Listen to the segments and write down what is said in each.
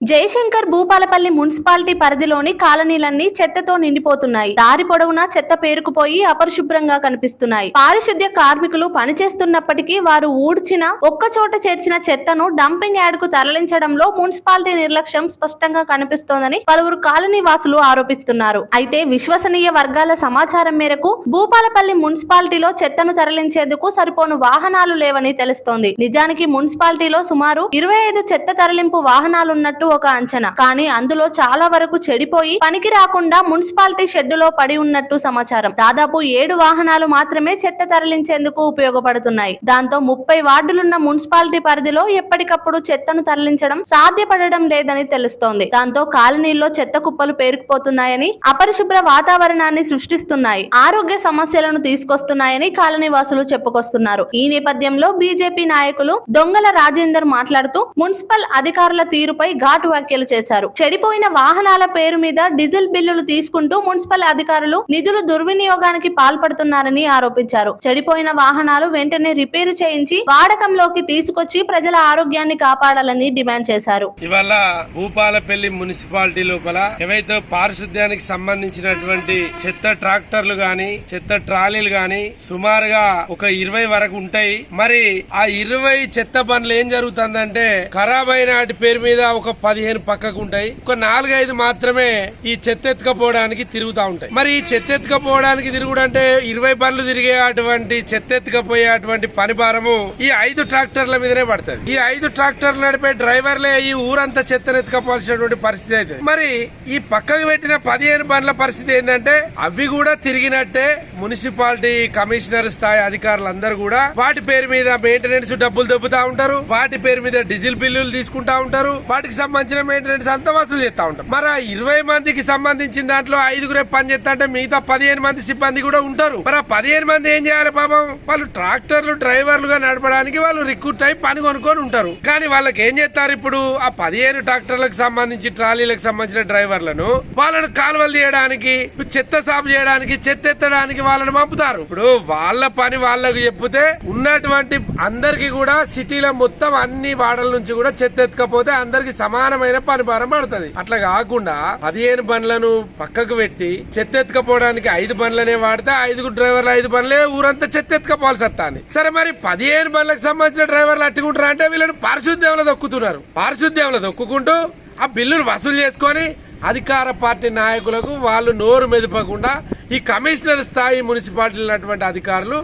Jayashankar Bhupalpally municipality పరిధిలోని కాలనీలన్నీ చెత్తతో నిండిపోతున్నాయి. దారి పొడవునా చెత్త పేరుకుపోయి అపరిశుభ్రంగా కనిపిస్తున్నాయి. పారిశుద్ధ్య కార్మికులు పనిచేస్తున్నప్పటికీ వారు ఊడ్చిన ఒక్కచోట చేర్చిన చెత్తను డంపింగ్ యార్డ్ కు తరలించడంలో మున్సిపాలిటీ నిర్లక్ష్యం స్పష్టంగా కనిపిస్తోందని పలువురు కాలనీ వాసులు ఆరోపిస్తున్నారు. అయితే విశ్వసనీయ వర్గాల సమాచారం మేరకు భూపాలపల్లి మున్సిపాలిటీలో చెత్తను తరలించేందుకు సరిపోను వాహనాలు లేవని తెలుస్తోంది. నిజానికి మున్సిపాలిటీలో సుమారు 25 చెత్త తరలింపు వాహనాలున్నట్టు ఒక అంచనా. కానీ అందులో చాలా వరకు చెడిపోయి పనికి రాకుండా మున్సిపాలిటీ షెడ్డులో పడి ఉన్నట్టు సమాచారం. దాదాపు 7 వాహనాలు మాత్రమే చెత్త తరలించేందుకు ఉపయోగపడుతున్నాయి. దాంతో 30 వార్డులున్న మున్సిపాలిటీ పరిధిలో ఎప్పటికప్పుడు చెత్తను తరలించడం సాధ్యపడడం లేదని తెలుస్తోంది. దాంతో కాలనీల్లో చెత్త కుప్పలు పేరుకుపోతున్నాయని, అపరిశుభ్ర వాతావరణాన్ని సృష్టిస్తున్నాయి, ఆరోగ్య సమస్యలను తీసుకొస్తున్నాయని కాలనీ వాసులు చెప్పుకొస్తున్నారు. ఈ నేపథ్యంలో బీజేపీ నాయకులు దొంగల రాజేందర్ మాట్లాడుతూ మున్సిపల్ అధికారుల తీరుపై ఘాటు వ్యాఖ్యలు చేశారు. చెడిపోయిన వాహనాల పేరు మీద డీజిల్ బిల్లులు తీసుకుంటూ మున్సిపల్ అధికారులు నిధులు దుర్వినియోగానికి పాల్పడుతున్నారని ఆరోపించారు. చెడిపోయిన వాహనాలు వెంటనే రిపేరు చేయించి వాడకంలోకి తీసుకొచ్చి ప్రజల ఆరోగ్యాన్ని కాపాడాలని డిమాండ్ చేశారు. ఇవాళ భూపాలపల్లి మున్సిపాలిటీ లోపల ఏవైతే పారిశుద్ధ్యానికి సంబంధించినటువంటి చెత్త ట్రాక్టర్లు గాని చెత్త ట్రాలీలు గాని సుమారుగా ఒక 20 వరకు ఉంటాయి. మరి ఆ 20 చెత్త బండ్లు ఏం జరుగుతుందంటే ఖరాబ్ అయిన వాటి పేరు మీద ఒక 15 పక్కకు ఉంటాయి. ఒక 4-5 మాత్రమే ఈ చెత్త ఎత్తుకపోవడానికి తిరుగుతా ఉంటాయి. మరి ఈ చెత్త ఎత్తుకపోవడానికి తిరుగుడంటే 20 బండ్లు తిరిగే అటువంటి చెత్త ఎత్తుకపోయేటువంటి పని భారము ఈ 5 ట్రాక్టర్ల మీదనే పడుతుంది. ఈ 5 ట్రాక్టర్లు నడిపే డ్రైవర్లే ఈ ఊరంతా చెత్తను ఎత్తుకపోవాల్సినటువంటి పరిస్థితి అయితే మరి ఈ పక్కకు పెట్టిన 15 బండ్ల పరిస్థితి ఏంటంటే అవి కూడా తిరిగినట్టే మున్సిపాలిటీ కమిషనర్ స్థాయి అధికారులందరూ కూడా వాటి పేరు మీద మెయింటెనెన్స్ డబ్బులు దొబ్బుతా ఉంటారు. వాటి పేరు మీద డీజిల్ బిల్లులు తీసుకుంటా ఉంటారు. వాటికి సంబంధించిన మెయింటెనెన్స్ అంతా వసూలు చేస్తా ఉంటారు. మరి 20 మందికి సంబంధించిన దాంట్లో 5 పని చేస్తా అంటే మిగతా 15 మంది సిబ్బంది కూడా ఉంటారు. మరి 15 మంది ఏం చేయాలి పాపం? వాళ్ళు ట్రాక్టర్లు డ్రైవర్లుగా నడపడానికి వాళ్ళు రిక్రూట్ అయి పని కొనుక్కొని ఉంటారు. కానీ వాళ్ళకి ఏం చేస్తారు? ఇప్పుడు ఆ 15 ట్రాక్టర్లకు సంబంధించి ట్రాలీలకు సంబంధించిన డ్రైవర్లను వాళ్ళను కాలువలు తీయడానికి, చెత్త సాపు చేయడానికి, చెత్త ఎత్తడానికి వాళ్ళని పంపుతారు. ఇప్పుడు వాళ్ళ పని వాళ్ళకు చెప్తే ఉన్నటువంటి అందరికి కూడా సిటీలో మొత్తం అన్ని వాడల నుంచి కూడా చెత్త ఎత్తకపోతే అందరికి సమానమైన పని భారం పడుతుంది. అట్లా కాకుండా 15 బండ్లను పక్కకు పెట్టి చెత్త ఎత్తుకపోవడానికి 5 బండ్లనే వాడితే 5 డ్రైవర్లు 5 బండ్లే ఊరంతా చెత్త ఎత్తుకపోవాల్సి వస్తుంది. సరే మరి 15 బండ్లకు సంబంధించిన డ్రైవర్లు అట్టుకుంటారు అంటే వీళ్ళని పారిశుద్ధ్యంలో దొక్కుతున్నారు. పారిశుద్ధ్యంలో దొక్కుకుంటూ ఆ బిల్లును వసూలు చేసుకొని అధికార పార్టీ నాయకులకు వాళ్ళు నోరు మెదపకుండా ఈ కమిషనర్ స్థాయి మున్సిపాలిటీలు ఉన్నటువంటి అధికారులు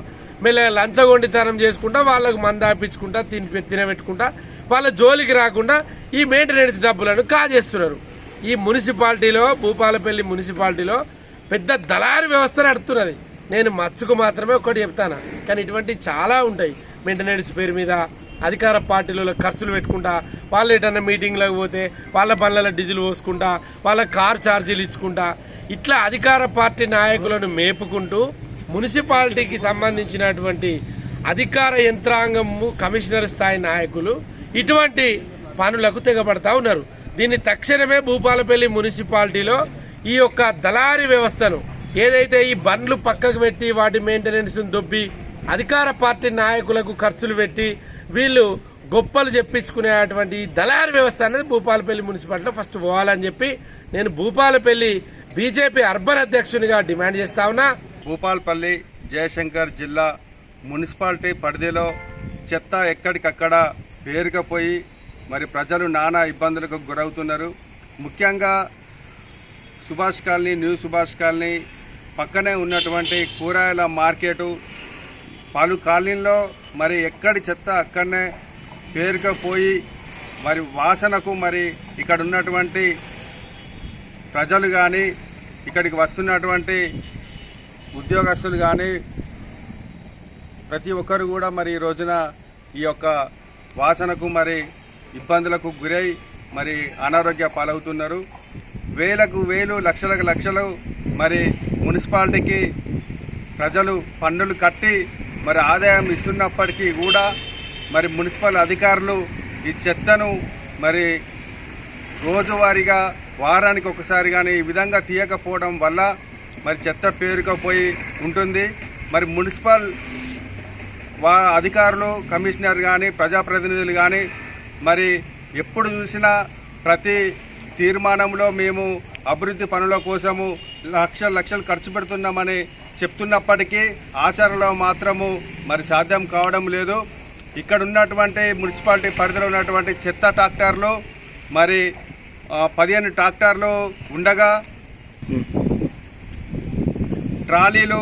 మెల్లగా లంచగొండితనం చేసుకుంటా వాళ్ళకు మందాపించుకుంటా తినబెట్టుకుంటా వాళ్ళ జోలికి రాకుండా ఈ మెయింటెనెన్స్ డబ్బులను కాజేస్తున్నారు. ఈ మున్సిపాలిటీలో భూపాలపల్లి మున్సిపాలిటీలో పెద్ద దళారీ వ్యవస్థ నడుతున్నది. నేను మచ్చుకు మాత్రమే ఒకటి చెప్తాను, కానీ ఇటువంటి చాలా ఉంటాయి. మెయింటెనెన్స్ పేరు మీద అధికార పార్టీలలో ఖర్చులు పెట్టుకుంటా, వాళ్ళు ఎటన్నా మీటింగ్లకు పోతే వాళ్ళ బండ్లలో డీజిల్ పోసుకుంటా, వాళ్ళ కార్ ఛార్జీలు ఇచ్చుకుంటా, ఇట్లా అధికార పార్టీ నాయకులను మేపుకుంటూ మున్సిపాలిటీకి సంబంధించినటువంటి అధికార యంత్రాంగము కమిషనర్ స్థాయి నాయకులు ఇటువంటి పనులకు తెగబడతా ఉన్నారు. దీన్ని తక్షణమే భూపాలపల్లి మున్సిపాలిటీలో ఈ యొక్క దళారీ వ్యవస్థను ఏదైతే ఈ బండ్లు పక్కకు పెట్టి వాటి మెయింటెనెన్స్ దొబ్బి అధికార పార్టీ నాయకులకు ఖర్చులు పెట్టి వీళ్ళు గొప్పలు చెప్పించుకునేటువంటి దళారీ వ్యవస్థ అనేది భూపాలపల్లి మున్సిపాలిటీలో ఫస్ట్ పోవాలని చెప్పి నేను భూపాలపల్లి బీజేపీ అర్బన్ అధ్యక్షునిగా డిమాండ్ చేస్తా ఉన్నా. భూపాలపల్లి జయశంకర్ జిల్లా మున్సిపాలిటీ పరిధిలో చెత్త ఎక్కడికక్కడ పేరుకపోయి మరి ప్రజలు నానా ఇబ్బందులకు గురవుతున్నారు. ముఖ్యంగా Subhash colony, new Subhash colony పక్కనే ఉన్నటువంటి కూరగాయల మార్కెటు పలు కాలనీల్లో మరి ఎక్కడి చెత్త అక్కడనే పేరుకపోయి మరి వాసనకు మరి ఇక్కడ ఉన్నటువంటి ప్రజలు కానీ ఇక్కడికి వస్తున్నటువంటి ఉద్యోగస్తులు కానీ ప్రతి ఒక్కరు కూడా మరి ఈ రోజున ఈ యొక్క వాసనకు మరి ఇబ్బందులకు గురై మరి అనారోగ్య పాలవుతున్నారు. వేలకు వేలు, లక్షలకు లక్షలు మరి మున్సిపాలిటీకి ప్రజలు పన్నులు కట్టి మరి ఆదాయం ఇస్తున్నప్పటికీ కూడా మరి మున్సిపల్ అధికారులు ఈ చెత్తను మరి రోజువారీగా వారానికి ఒకసారి కానీ ఈ విధంగా తీయకపోవడం వల్ల మరి చెత్త పేరుకపోయి ఉంటుంది. మరి మున్సిపల్ అధికారులు, కమిషనర్ కానీ ప్రజాప్రతినిధులు కానీ మరి ఎప్పుడు చూసినా ప్రతి తీర్మానంలో మేము అభివృద్ధి పనుల కోసము లక్షలు ఖర్చు పెడుతున్నామని చెప్తున్నప్పటికీ ఆచరణలో మాత్రము మరి సాధ్యం కావడం లేదు. ఇక్కడ ఉన్నటువంటి మున్సిపాలిటీ పరిధిలో ఉన్నటువంటి చెత్త ట్రాక్టర్లు మరి 15 ట్రాక్టర్లు ఉండగా ట్రాలీలు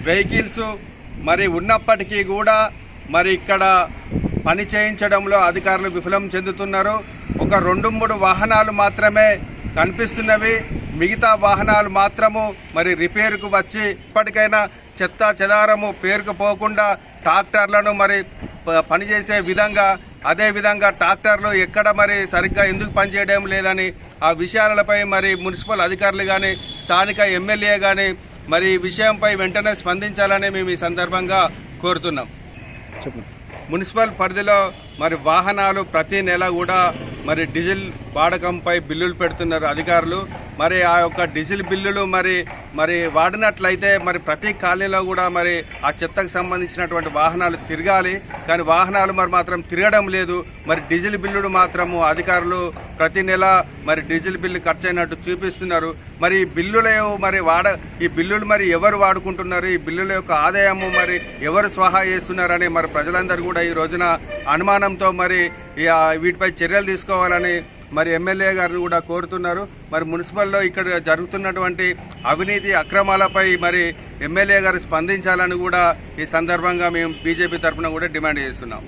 వెహికల్స్ మరి ఉన్నప్పటికీ కూడా మరి ఇక్కడ పని చేయించడంలో అధికారులు విఫలం చెందుతున్నారు. ఒక 2-3 వాహనాలు మాత్రమే కనిపిస్తున్నవి. మిగతా వాహనాలు మాత్రము మరి రిపేరుకు వచ్చి ఇప్పటికైనా చెత్త చెదారము పేరుకుపోకుండా ట్రాక్టర్లను మరి పనిచేసే విధంగా, అదేవిధంగా ట్రాక్టర్లు ఎక్కడ మరి సరిగ్గా ఎందుకు పనిచేయడం లేదని ఆ విషయాలపై మరి మున్సిపల్ అధికారులు కానీ స్థానిక ఎమ్మెల్యే కానీ మరి ఈ విషయంపై వెంటనే స్పందించాలని మేము ఈ సందర్భంగా కోరుతున్నాం. మున్సిపల్ పరిధిలో మరి వాహనాలు ప్రతి నెల కూడా మరి డీజిల్ వాడకంపై బిల్లులు పెడుతున్నారు అధికారులు. మరి ఆ యొక్క డీజిల్ బిల్లులు మరి వాడినట్లయితే మరి ప్రతి కాలనీలో కూడా మరి ఆ చెత్తకు సంబంధించినటువంటి వాహనాలు తిరగాలి. కానీ వాహనాలు మరి మాత్రం తిరగడం లేదు. మరి డీజిల్ బిల్లులు మాత్రము అధికారులు ప్రతి నెల మరి డీజిల్ బిల్లు ఖర్చు అయినట్టు చూపిస్తున్నారు. మరి ఈ బిల్లులు మరి ఎవరు వాడుకుంటున్నారు, ఈ బిల్లుల యొక్క ఆదాయము మరి ఎవరు స్వాహా చేస్తున్నారని మరి ప్రజలందరూ కూడా ఈ రోజున అనుమానంతో మరి వీటిపై చర్యలు తీసుకోవాలని మరి ఎమ్మెల్యే గారిని కూడా కోరుతున్నారు. మరి మున్సిపల్లో ఇక్కడ జరుగుతున్నటువంటి అవినీతి అక్రమాలపై మరి ఎమ్మెల్యే గారు స్పందించాలని కూడా ఈ సందర్భంగా మేము బీజేపీ తరఫున కూడా డిమాండ్ చేస్తున్నాం.